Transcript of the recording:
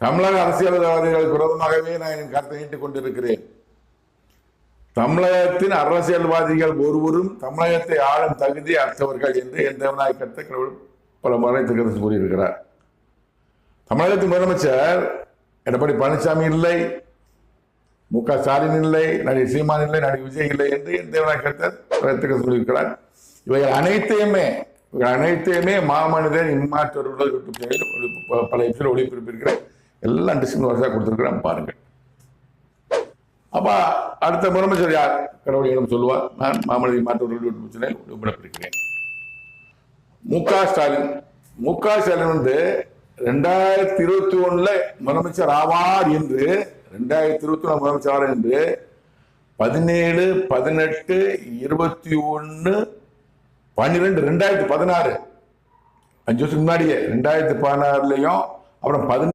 தமிழக அரசியல்வாதிகளுக்கு விரோதமாகவே நான் என் கருத்தை நீட்டிக் கொண்டிருக்கிறேன். தமிழகத்தின் அரசியல்வாதிகள் ஒருவரும் தமிழகத்தை ஆளும் தகுதி அற்றவர்கள் என்று என் தேவநாயக கருத்தை கடவுள் பல முறை திகழ்ச்சி கூறியிருக்கிறார். தமிழகத்தின் முதலமைச்சர் எடப்பாடி பழனிசாமி இல்லை, மு.க. ஸ்டாலின் இல்லை, நடிகர் சீமான் இல்லை, நடிகர் விஜய் இல்லை என்று என் தேவநாயக கருத்தை சொல்லியிருக்கிறார். இவைகள் அனைத்தையுமே மாமனிதன் இம்மாற்றோர் பல எபிசோடு ஒளிபரப்பியிருக்கிறேன். எல்லாம் டிஸ்கிரிப்ஷன் வருஷம் கொடுத்திருக்கிறேன், பாருங்கள். அப்ப அடுத்த முதலமைச்சர் யார் கடவுளிடம் சொல்லுவார். நான் மாமனிதன் மாற்றோர் ஒளிபரப்பியிருக்கிறேன். மு.க. ஸ்டாலின் வந்து 2021 முதலமைச்சர் ஆவார் என்று 2021 முதலமைச்சர் ஆவார் என்று 17, 18, 21, 12, 2016 5 வருஷத்துக்கு முன்னாடியே 2016 அப்புறம் 18